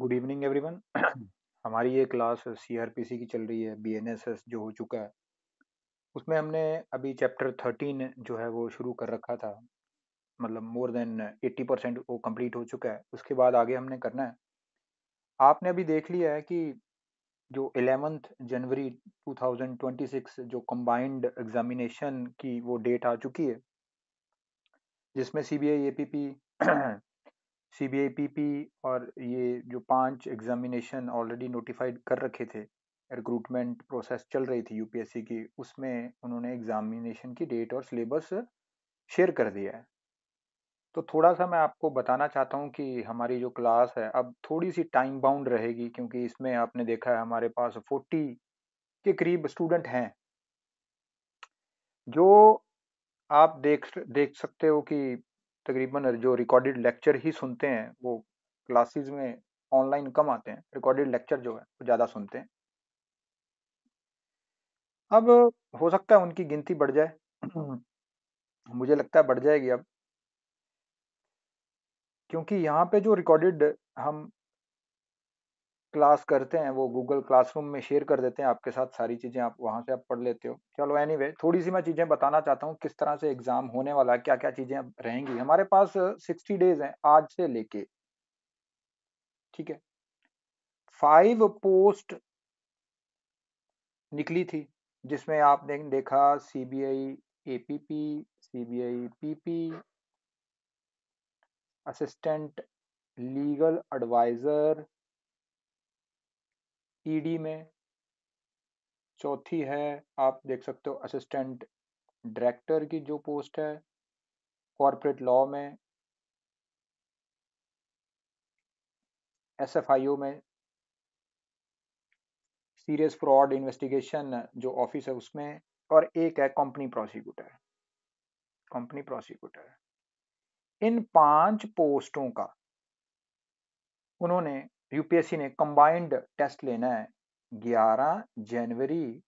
Good evening everyone. हमारी ये class CrPC की चल रही है। बीएनएसएस जो हो चुका है उसमें हमने अभी चैप्टर 13 जो है वो शुरू कर रखा था। मतलब मोर देन 80% वो कंप्लीट हो चुका है। उसके बाद आगे हमने करना है। आपने अभी देख लिया है कि जो 11 जनवरी 2026 जो कंबाइंड एग्जामिनेशन की वो डेट आ चुकी है, जिसमें सीबीआई एपीपी सीबीआई पीपी और ये जो 5 एग्जामिनेशन ऑलरेडी नोटिफाइड कर रखे थे, रिक्रूटमेंट प्रोसेस चल रही थी यूपीएससी की, उसमें उन्होंने एग्जामिनेशन की डेट और सिलेबस शेयर कर दिया है। तो थोड़ा सा मैं आपको बताना चाहता हूँ कि हमारी जो क्लास है अब थोड़ी सी टाइम बाउंड रहेगी, क्योंकि इसमें आपने देखा है हमारे पास 40 के करीब स्टूडेंट हैं। जो आप देख सकते हो कि तकरीबन जो रिकॉर्डेड लेक्चर ही सुनते हैं वो क्लासेस में ऑनलाइन कम आते हैं, रिकॉर्डेड लेक्चर जो है वो ज़्यादा सुनते हैं। अब हो सकता है उनकी गिनती बढ़ जाए। मुझे लगता है बढ़ जाएगी अब, क्योंकि यहाँ पे जो रिकॉर्डेड हम क्लास करते हैं वो गूगल क्लासरूम में शेयर कर देते हैं आपके साथ, सारी चीज़ें आप वहाँ से आप पढ़ लेते हो। चलो एनीवे, थोड़ी सी मैं चीज़ें बताना चाहता हूँ किस तरह से एग्ज़ाम होने वाला है, क्या क्या चीज़ें अब रहेंगी। हमारे पास 60 डेज हैं आज से लेके, ठीक है। 5 पोस्ट निकली थी, जिसमें आपने देखा CBI APP, CBI PP, assistant legal adviser ED में। चौथी है, आप देख सकते हो असिस्टेंट डायरेक्टर की जो पोस्ट है कॉर्पोरेट लॉ में। एसएफआईओ में सीरियस फ्रॉड इन्वेस्टिगेशन जो ऑफिस है उसमें। और एक है कंपनी प्रोसिक्यूटर, कंपनी प्रोसिक्यूटर। इन 5 पोस्टों का उन्होंने, यूपीएससी ने कंबाइंड टेस्ट लेना है 11 जनवरी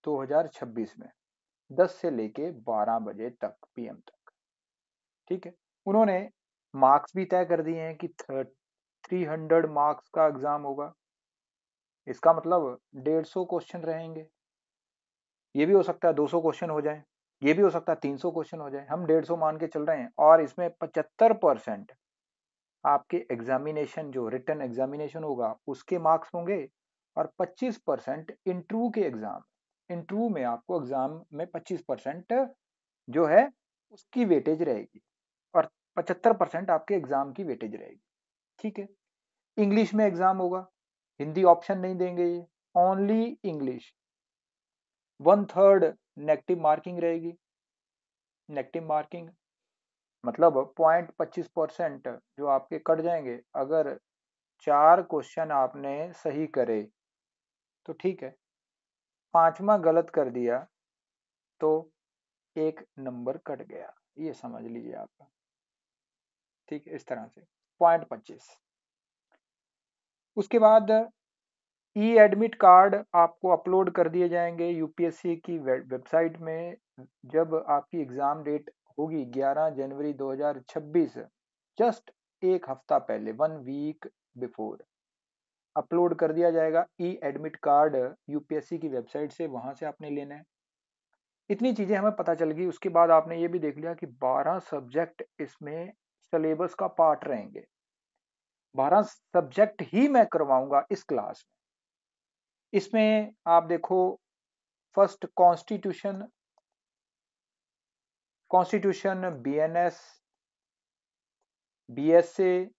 2026 में 10 से लेके 12 बजे तक पीएम तक, ठीक है। उन्होंने मार्क्स भी तय कर दिए हैं कि 300 मार्क्स का एग्जाम होगा। इसका मतलब 150 क्वेश्चन रहेंगे। ये भी हो सकता है 200 क्वेश्चन हो जाए, ये भी हो सकता है 300 क्वेश्चन हो जाए, हम 150 मान के चल रहे हैं। और इसमें 75% आपके एग्जामिनेशन जो रिटन एग्जामिनेशन होगा उसके मार्क्स होंगे, और 25% इंटरव्यू के एग्जाम, इंटरव्यू में आपको एग्जाम में 25% जो है उसकी वेटेज रहेगी, और 75% आपके एग्जाम की वेटेज रहेगी, ठीक है। इंग्लिश में एग्जाम होगा, हिंदी ऑप्शन नहीं देंगे ये, ओनली इंग्लिश। 1/3 नेगेटिव मार्किंग रहेगी। नेगेटिव मार्किंग मतलब 0.25% जो आपके कट जाएंगे अगर 4 क्वेश्चन आपने सही करे तो, ठीक है। 5वां गलत कर दिया तो 1 नंबर कट गया, ये समझ लीजिए आप, ठीक है। इस तरह से 0.25। उसके बाद ई एडमिट कार्ड आपको अपलोड कर दिए जाएंगे यूपीएससी की वेबसाइट में। जब आपकी एग्जाम डेट होगी 11 जनवरी 2026, जस्ट एक हफ्ता पहले, 1 वीक बिफोर अपलोड कर दिया जाएगा ई एडमिट कार्ड यूपीएससी की वेबसाइट से, वहां से आपने लेना है। इतनी चीजें हमें पता चल गई। उसके बाद आपने ये भी देख लिया कि 12 सब्जेक्ट इसमें सिलेबस का पार्ट रहेंगे। 12 सब्जेक्ट ही मैं करवाऊंगा इस क्लास में। इसमें आप देखो, first constitution, constitution, BNS, BSA,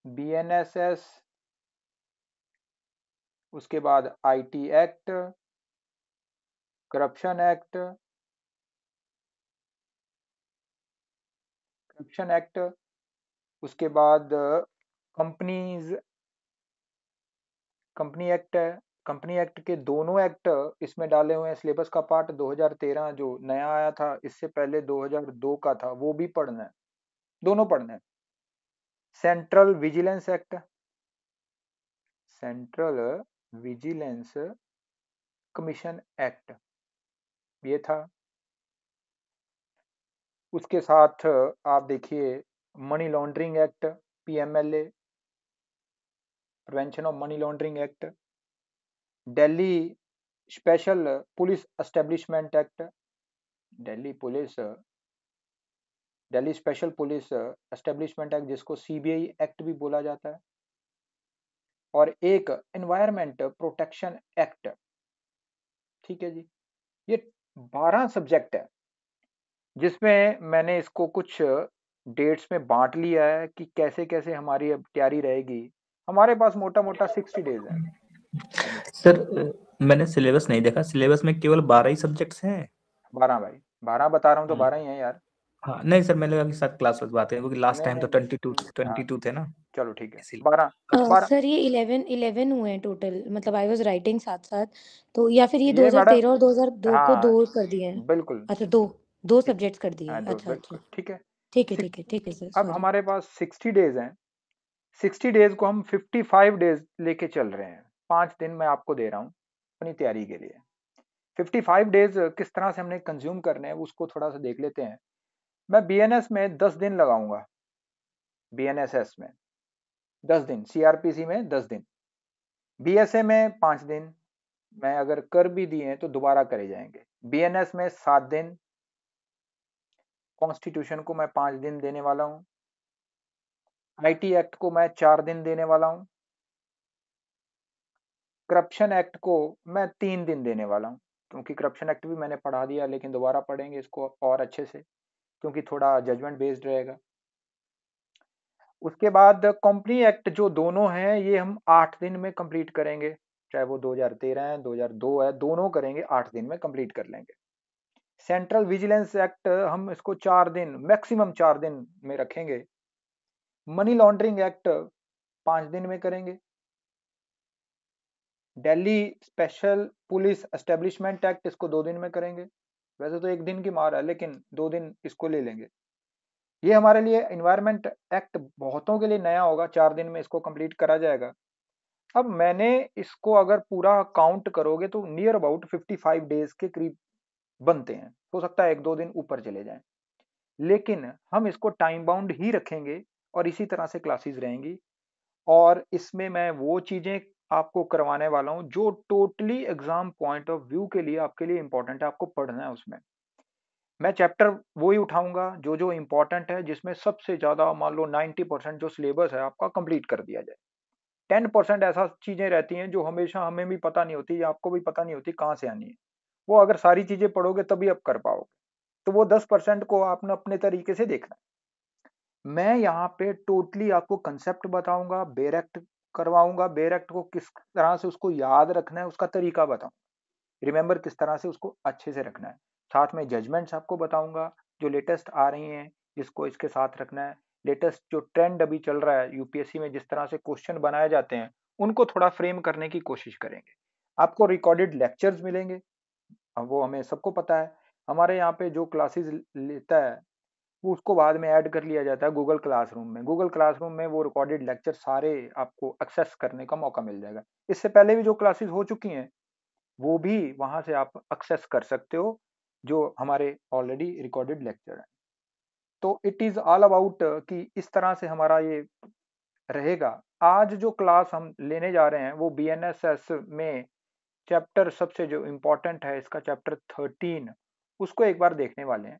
BNSS, उसके बाद IT act, corruption act, corruption act, उसके बाद कंपनीज, कंपनी एक्ट है। कंपनी एक्ट के दोनों एक्ट इसमें डाले हुए हैं। सिलेबस का पार्ट 2013 जो नया आया था, इससे पहले 2002 का था, वो भी पढ़ना है, दोनों पढ़ना है। Central vigilance act, central vigilance commission act, ये था। उसके साथ आप देखिए money laundering act, PMLA, prevention of money laundering act, Delhi special police establishment act, Delhi special police establishment act जिसको सीबीआई एक्ट भी बोला जाता है, और एक एनवायरमेंट प्रोटेक्शन एक्ट। ठीक है जी, ये 12 सब्जेक्ट है जिसमें मैंने इसको कुछ डेट्स में बांट लिया है कि कैसे कैसे हमारी अब तैयारी रहेगी। हमारे पास मोटा मोटा 60 डेज है। सर मैंने सिलेबस नहीं देखा, सिलेबस में केवल 12 ही सब्जेक्ट्स हैं? 12 भाई, 12 बता रहा हूँ तो 12 ही है यार। हाँ नहीं सर, मैंने लगा कि साथ क्लास बात है, क्योंकि लास्ट नहीं टाइम नहीं तो नहीं, 22 हाँ 22 थे ना, चलो ठीक है, इसीलिए। 12 12। सर ये 11 हुए हैं टोटल, मतलब आई वाज राइटिंग साथ साथ, तो या फिर ये ये मैडम 2013 और 2002 को हाँ 2 कर दिए हैं? बिल्कुल, अच्छा, दो सब्जेक्ट्स कर दिए हाँ हैं। दो अच्छा अच्छा, बिल्कुल ठीक है। ठीक है सिक- ठीक है ठीक है सर, अब सॉरी। हमारे पास 60 डेज हैं, 60 डेज को हम 55 डेज लेके चल रहे हैं। 5 दिन मैं आपको दे रहा हूँ अपनी तैयारी के लिए। 55 डेज किस तरह से हमने कंज्यूम करने हैं उसको थोड़ा सा देख लेते हैं। मैं बीएनएस में 10 दिन लगाऊंगा, बीएनएसएस में 10 दिन, सीआरपीसी में 10 दिन, बीएसए में 5 दिन, मैं अगर कर भी दिए तो दोबारा करे जाएंगे। बीएनएस में 7 दिन, कॉन्स्टिट्यूशन को मैं 5 दिन देने वाला हूं, आईटी एक्ट को मैं 4 दिन देने वाला हूं, करप्शन एक्ट को मैं 3 दिन देने वाला हूं, क्योंकि करप्शन एक्ट भी मैंने पढ़ा दिया लेकिन दोबारा पढ़ेंगे इसको और अच्छे से, क्योंकि थोड़ा जजमेंट बेस्ड रहेगा। उसके बाद कंपनी एक्ट जो दोनों हैं ये हम 8 दिन में कंप्लीट करेंगे, चाहे वो 2013 है 2002 है, दोनों करेंगे 8 दिन में कंप्लीट कर लेंगे। सेंट्रल विजिलेंस एक्ट हम इसको 4 दिन, मैक्सिमम 4 दिन में रखेंगे। मनी लॉन्ड्रिंग एक्ट 5 दिन में करेंगे। Delhi special police establishment act इसको 2 दिन में करेंगे। वैसे तो 1 दिन की मार है लेकिन 2 दिन इसको ले लेंगे। ये हमारे लिए एनवायरमेंट एक्ट बहुतों के लिए नया होगा, 4 दिन में इसको कंप्लीट करा जाएगा। अब मैंने इसको अगर पूरा काउंट करोगे तो नियर अबाउट 55 डेज के करीब बनते हैं, हो सकता है 1-2 दिन ऊपर चले जाएं, लेकिन हम इसको टाइम बाउंड ही रखेंगे और इसी तरह से क्लासेस रहेंगी। और इसमें मैं वो चीजें आपको करवाने वाला हूं जो totally exam point of view के लिए आपके लिए इंपॉर्टेंट है, आपको पढ़ना है उसमें। मैं चैप्टर वो ही उठाऊंगा जो जो इंपॉर्टेंट है, जिसमें सबसे ज्यादा मान लो 90% जो सिलेबस है आपका कंप्लीट कर दिया जाए। 10% ऐसा चीजें रहती हैं जो हमेशा हमें भी पता नहीं होती या आपको भी पता नहीं होती कहाँ से आनी है, वो अगर सारी चीजें पढ़ोगे तभी आप कर पाओगे। तो वो 10% को आपने अपने तरीके से देखना है। मैं यहाँ पे टोटली आपको कंसेप्ट बताऊंगा, बेरेक्ट करवाऊंगा, बेरेक्ट को किस तरह से उसको याद रखना है उसका तरीका बताऊंगा, रिमेंबर किस तरह से उसको अच्छे से रखना है। साथ में जजमेंट्स आपको बताऊंगा जो लेटेस्ट आ रही हैं, जिसको इसके साथ रखना है। लेटेस्ट जो ट्रेंड अभी चल रहा है यूपीएससी में, जिस तरह से क्वेश्चन बनाए जाते हैं उनको थोड़ा फ्रेम करने की कोशिश करेंगे। आपको रिकॉर्डेड लेक्चर्स मिलेंगे, अब वो हमें सबको पता है। हमारे यहाँ पे जो क्लासेस लेता है वो उसको बाद में ऐड कर लिया जाता है गूगल क्लासरूम में। गूगल क्लासरूम में वो रिकॉर्डेड लेक्चर सारे आपको एक्सेस करने का मौका मिल जाएगा। इससे पहले भी जो क्लासेस हो चुकी हैं वो भी वहां से आप एक्सेस कर सकते हो, जो हमारे ऑलरेडी रिकॉर्डेड लेक्चर है। तो इट इज ऑल अबाउट कि इस तरह से हमारा ये रहेगा। आज जो क्लास हम लेने जा रहे हैं वो बीएनएसएस में चैप्टर सबसे जो इम्पोर्टेंट है इसका चैप्टर 13, उसको एक बार देखने वाले हैं।